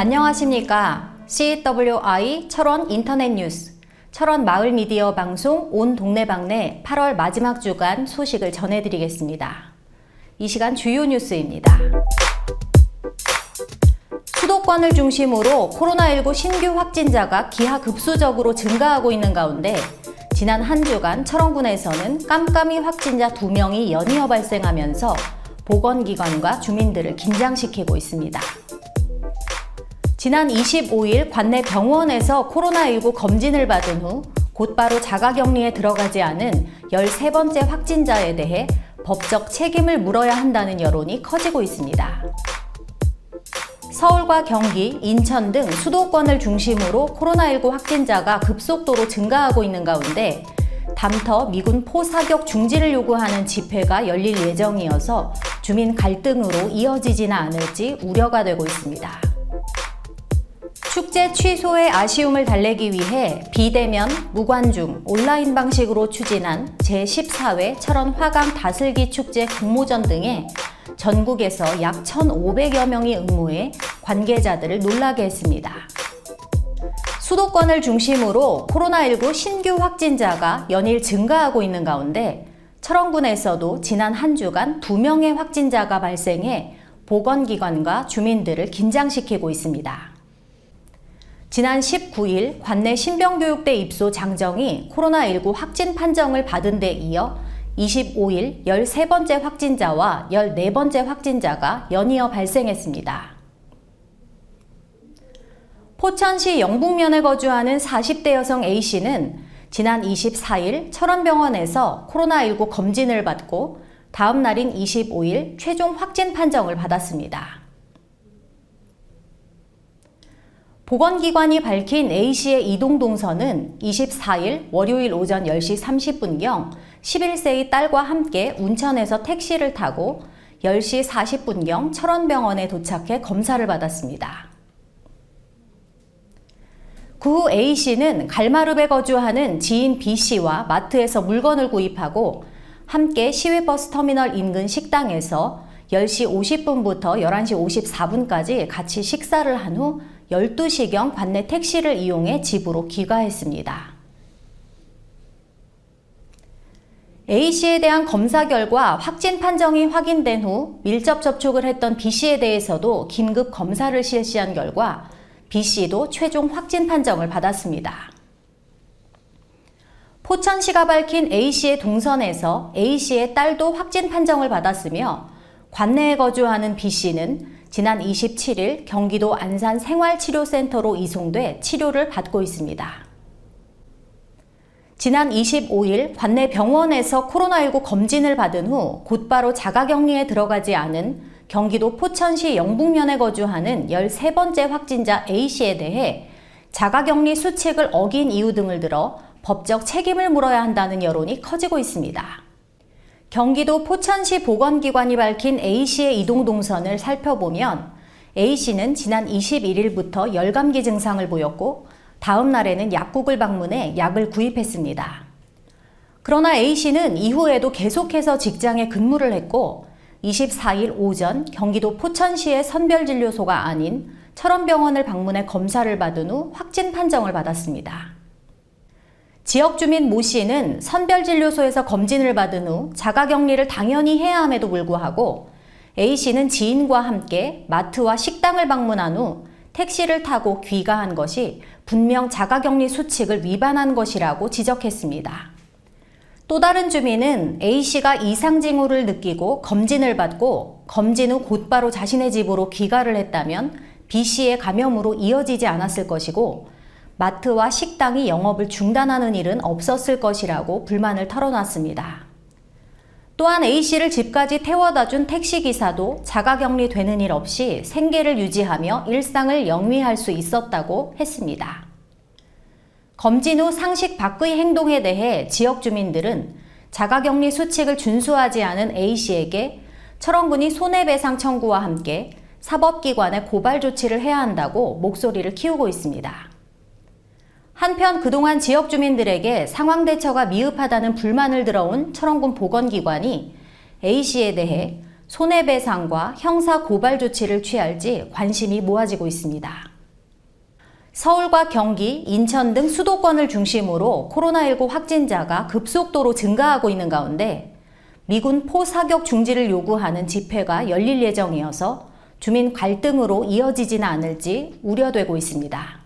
안녕하십니까. CWI 철원 인터넷 뉴스, 철원 마을 미디어 방송 온 동네방네 8월 마지막 주간 소식을 전해드리겠습니다. 이 시간 주요 뉴스입니다. 수도권을 중심으로 코로나19 신규 확진자가 기하급수적으로 증가하고 있는 가운데 지난 한 주간 철원군에서는 깜깜이 확진자 2명이 연이어 발생하면서 보건기관과 주민들을 긴장시키고 있습니다. 지난 25일 관내 병원에서 코로나19 검진을 받은 후 곧바로 자가격리에 들어가지 않은 13번째 확진자에 대해 법적 책임을 물어야 한다는 여론이 커지고 있습니다. 서울과 경기, 인천 등 수도권을 중심으로 코로나19 확진자가 급속도로 증가하고 있는 가운데 담터 미군 포사격 중지를 요구하는 집회가 열릴 예정이어서 주민 갈등으로 이어지지는 않을지 우려가 되고 있습니다. 축제 취소의 아쉬움을 달래기 위해 비대면, 무관중, 온라인 방식으로 추진한 제14회 철원 화강 다슬기 축제 공모전 등에 전국에서 약 1,500여 명이 응모해 관계자들을 놀라게 했습니다. 수도권을 중심으로 코로나19 신규 확진자가 연일 증가하고 있는 가운데 철원군에서도 지난 한 주간 2명의 확진자가 발생해 보건기관과 주민들을 긴장시키고 있습니다. 지난 19일 관내 신병교육대 입소 장정이 코로나19 확진 판정을 받은 데 이어 25일 13번째 확진자와 14번째 확진자가 연이어 발생했습니다. 포천시 영북면에 거주하는 40대 여성 A씨는 지난 24일 철원병원에서 코로나19 검진을 받고 다음 날인 25일 최종 확진 판정을 받았습니다. 보건기관이 밝힌 A씨의 이동 동선은 24일 월요일 오전 10시 30분경 11세의 딸과 함께 운천에서 택시를 타고 10시 40분경 철원병원에 도착해 검사를 받았습니다. 그 후 A씨는 갈마룹에 거주하는 지인 B씨와 마트에서 물건을 구입하고 함께 시외버스터미널 인근 식당에서 10시 50분부터 11시 54분까지 같이 식사를 한 후 12시경 관내 택시를 이용해 집으로 귀가했습니다. A씨에 대한 검사 결과 확진 판정이 확인된 후 밀접 접촉을 했던 B씨에 대해서도 긴급 검사를 실시한 결과 B씨도 최종 확진 판정을 받았습니다. 포천시가 밝힌 A씨의 동선에서 A씨의 딸도 확진 판정을 받았으며 관내에 거주하는 B씨는 지난 27일 경기도 안산 생활치료센터로 이송돼 치료를 받고 있습니다. 지난 25일 관내 병원에서 코로나19 검진을 받은 후 곧바로 자가격리에 들어가지 않은 경기도 포천시 영북면에 거주하는 13번째 확진자 A씨에 대해 자가격리 수칙을 어긴 이유 등을 들어 법적 책임을 물어야 한다는 여론이 커지고 있습니다. 경기도 포천시 보건기관이 밝힌 A씨의 이동 동선을 살펴보면 A씨는 지난 21일부터 열감기 증상을 보였고 다음 날에는 약국을 방문해 약을 구입했습니다. 그러나 A씨는 이후에도 계속해서 직장에 근무를 했고 24일 오전 경기도 포천시의 선별진료소가 아닌 철원병원을 방문해 검사를 받은 후 확진 판정을 받았습니다. 지역 주민 모 씨는 선별진료소에서 검진을 받은 후 자가격리를 당연히 해야 함에도 불구하고 A씨는 지인과 함께 마트와 식당을 방문한 후 택시를 타고 귀가한 것이 분명 자가격리 수칙을 위반한 것이라고 지적했습니다. 또 다른 주민은 A씨가 이상 징후를 느끼고 검진을 받고 검진 후 곧바로 자신의 집으로 귀가를 했다면 B씨의 감염으로 이어지지 않았을 것이고 마트와 식당이 영업을 중단하는 일은 없었을 것이라고 불만을 털어놨습니다. 또한 A씨를 집까지 태워다 준 택시기사도 자가격리 되는 일 없이 생계를 유지하며 일상을 영위할 수 있었다고 했습니다. 검진 후 상식 밖의 행동에 대해 지역 주민들은 자가격리 수칙을 준수하지 않은 A씨에게 철원군이 손해배상 청구와 함께 사법기관에 고발 조치를 해야 한다고 목소리를 키우고 있습니다. 한편 그동안 지역 주민들에게 상황 대처가 미흡하다는 불만을 들어온 철원군 보건기관이 A씨에 대해 손해배상과 형사 고발 조치를 취할지 관심이 모아지고 있습니다. 서울과 경기, 인천 등 수도권을 중심으로 코로나19 확진자가 급속도로 증가하고 있는 가운데 미군 포 사격 중지를 요구하는 집회가 열릴 예정이어서 주민 갈등으로 이어지지는 않을지 우려되고 있습니다.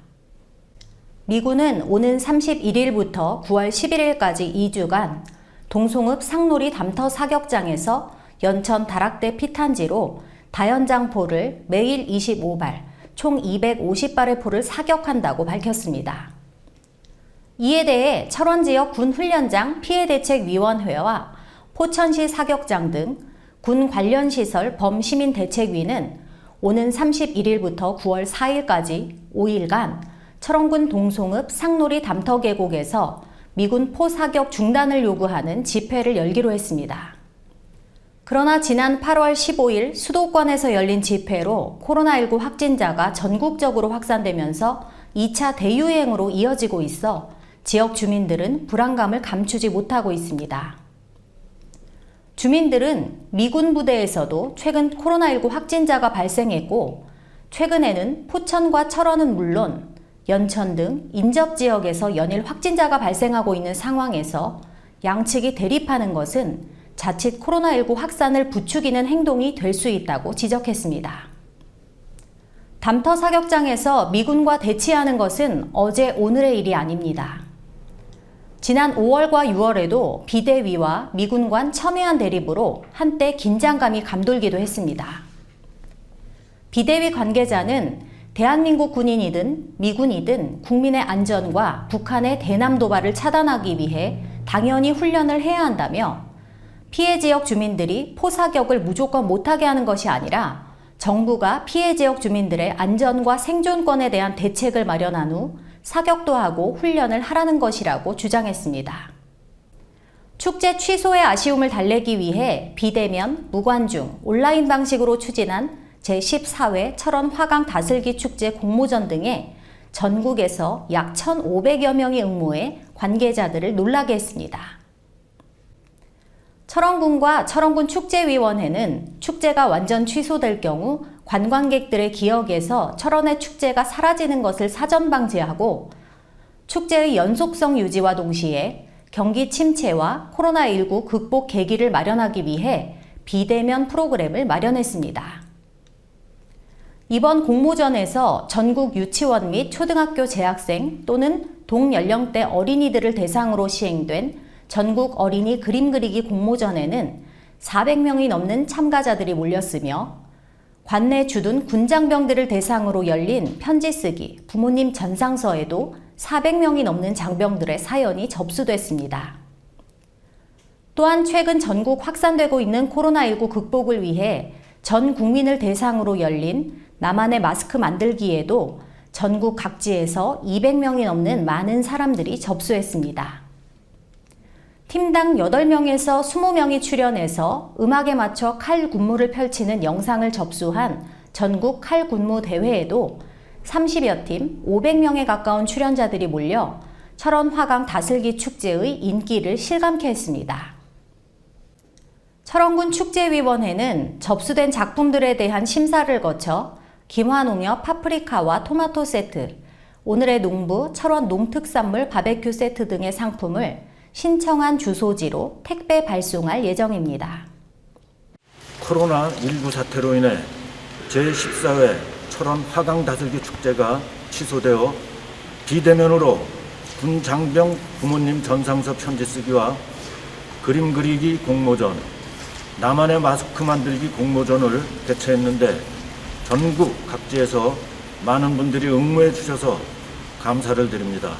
미군은 오는 31일부터 9월 11일까지 2주간 동송읍 상놀이 담터 사격장에서 연천 다락대 피탄지로 다연장포를 매일 25발, 총 250발의 포를 사격한다고 밝혔습니다. 이에 대해 철원지역 군훈련장 피해대책위원회와 포천시 사격장 등 군 관련 시설 범시민대책위는 오는 31일부터 9월 4일까지 5일간 철원군 동송읍 상놀이 담터 계곡에서 미군 포 사격 중단을 요구하는 집회를 열기로 했습니다. 그러나 지난 8월 15일 수도권에서 열린 집회로 코로나19 확진자가 전국적으로 확산되면서 2차 대유행으로 이어지고 있어 지역 주민들은 불안감을 감추지 못하고 있습니다. 주민들은 미군 부대에서도 최근 코로나19 확진자가 발생했고 최근에는 포천과 철원은 물론 연천 등 인접 지역에서 연일 확진자가 발생하고 있는 상황에서 양측이 대립하는 것은 자칫 코로나19 확산을 부추기는 행동이 될 수 있다고 지적했습니다. 담터 사격장에서 미군과 대치하는 것은 어제 오늘의 일이 아닙니다. 지난 5월과 6월에도 비대위와 미군 간 첨예한 대립으로 한때 긴장감이 감돌기도 했습니다. 비대위 관계자는 대한민국 군인이든 미군이든 국민의 안전과 북한의 대남 도발을 차단하기 위해 당연히 훈련을 해야 한다며 피해 지역 주민들이 포사격을 무조건 못하게 하는 것이 아니라 정부가 피해 지역 주민들의 안전과 생존권에 대한 대책을 마련한 후 사격도 하고 훈련을 하라는 것이라고 주장했습니다. 축제 취소의 아쉬움을 달래기 위해 비대면, 무관중, 온라인 방식으로 추진한 제14회 철원 화강 다슬기 축제 공모전 등에 전국에서 약 1,500여 명이 응모해 관계자들을 놀라게 했습니다. 철원군과 철원군 축제위원회는 축제가 완전 취소될 경우 관광객들의 기억에서 철원의 축제가 사라지는 것을 사전 방지하고 축제의 연속성 유지와 동시에 경기 침체와 코로나19 극복 계기를 마련하기 위해 비대면 프로그램을 마련했습니다. 이번 공모전에서 전국 유치원 및 초등학교 재학생 또는 동연령대 어린이들을 대상으로 시행된 전국 어린이 그림 그리기 공모전에는 400명이 넘는 참가자들이 몰렸으며 관내 주둔 군장병들을 대상으로 열린 편지 쓰기, 부모님 전상서에도 400명이 넘는 장병들의 사연이 접수됐습니다. 또한 최근 전국 확산되고 있는 코로나19 극복을 위해 전 국민을 대상으로 열린 나만의 마스크 만들기에도 전국 각지에서 200명이 넘는 많은 사람들이 접수했습니다. 팀당 8명에서 20명이 출연해서 음악에 맞춰 칼 군무를 펼치는 영상을 접수한 전국 칼 군무 대회에도 30여 팀 500명에 가까운 출연자들이 몰려 철원 화강 다슬기 축제의 인기를 실감케 했습니다. 철원군 축제위원회는 접수된 작품들에 대한 심사를 거쳐 김화농협 파프리카와 토마토 세트, 오늘의 농부 철원 농특산물 바베큐 세트 등의 상품을 신청한 주소지로 택배 발송할 예정입니다. 코로나19 사태로 인해 제14회 철원 화강 다슬기 축제가 취소되어 비대면으로 군 장병 부모님 전상서 편지 쓰기와 그림 그리기 공모전, 나만의 마스크 만들기 공모전을 개최했는데 전국 각지에서 많은 분들이 응모해 주셔서 감사를 드립니다.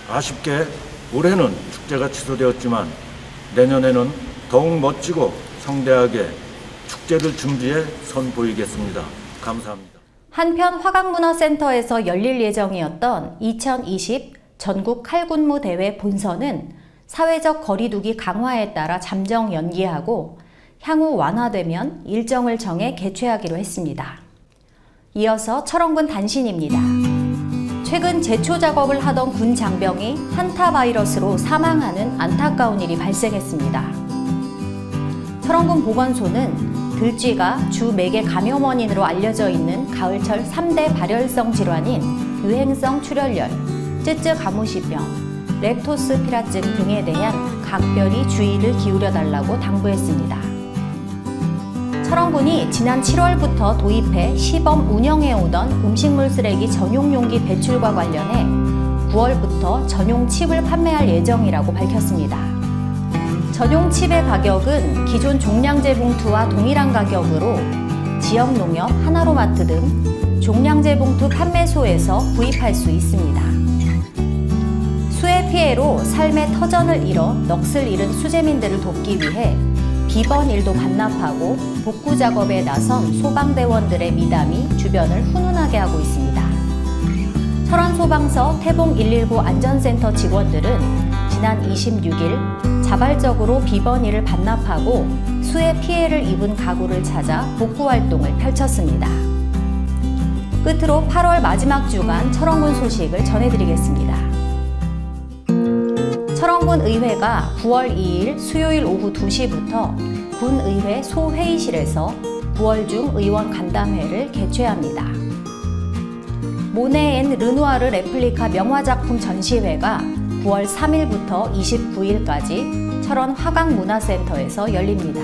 아쉽게 올해는 축제가 취소되었지만 내년에는 더욱 멋지고 성대하게 축제를 준비해 선보이겠습니다. 감사합니다. 한편 화강문화센터에서 열릴 예정이었던 2020 전국 칼군무 대회 본선은 사회적 거리두기 강화에 따라 잠정 연기하고 향후 완화되면 일정을 정해 개최하기로 했습니다. 이어서 철원군 단신입니다. 최근 제초 작업을 하던 군 장병이 한타 바이러스로 사망하는 안타까운 일이 발생했습니다. 철원군 보건소는 들쥐가 주 매개 감염 원인으로 알려져 있는 가을철 3대 발열성 질환인 유행성 출혈열, 쯔쯔 가무시병, 렙토스피라증 등에 대한 각별히 주의를 기울여 달라고 당부했습니다. 철원군이 지난 7월부터 도입해 시범 운영해오던 음식물 쓰레기 전용 용기 배출과 관련해 9월부터 전용 칩을 판매할 예정이라고 밝혔습니다. 전용 칩의 가격은 기존 종량제 봉투와 동일한 가격으로 지역농협, 하나로마트 등 종량제 봉투 판매소에서 구입할 수 있습니다. 수해 피해로 삶의 터전을 잃어 넋을 잃은 수재민들을 돕기 위해 비번일도 반납하고 복구 작업에 나선 소방대원들의 미담이 주변을 훈훈하게 하고 있습니다. 철원소방서 태봉 119 안전센터 직원들은 지난 26일 자발적으로 비번일을 반납하고 수해 피해를 입은 가구를 찾아 복구 활동을 펼쳤습니다. 끝으로 8월 마지막 주간 철원군 소식을 전해드리겠습니다. 철원군 의회가 9월 2일 수요일 오후 2시부터 군의회 소회의실에서 9월 중 의원 간담회를 개최합니다. 모네 앤 르누아르 레플리카 명화작품 전시회가 9월 3일부터 29일까지 철원 화강문화센터에서 열립니다.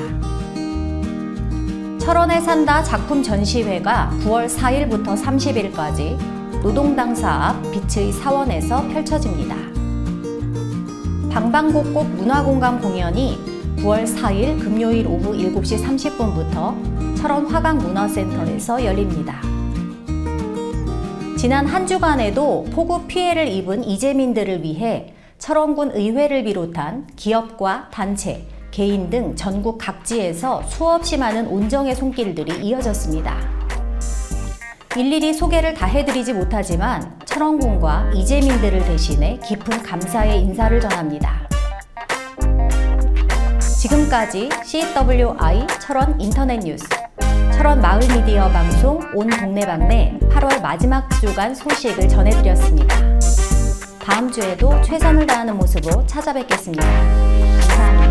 철원에 산다 작품 전시회가 9월 4일부터 30일까지 노동당사 앞 빛의 사원에서 펼쳐집니다. 방방곡곡 문화공감 공연이 9월 4일 금요일 오후 7시 30분부터 철원 화강문화센터에서 열립니다. 지난 한 주간에도 폭우 피해를 입은 이재민들을 위해 철원군 의회를 비롯한 기업과 단체, 개인 등 전국 각지에서 수없이 많은 온정의 손길들이 이어졌습니다. 일일이 소개를 다 해드리지 못하지만 철원군과 이재민들을 대신해 깊은 감사의 인사를 전합니다. 지금까지 CWI 철원 인터넷 뉴스, 철원 마을 미디어 방송 온 동네방네 8월 마지막 주간 소식을 전해드렸습니다. 다음 주에도 최선을 다하는 모습으로 찾아뵙겠습니다. 감사합니다.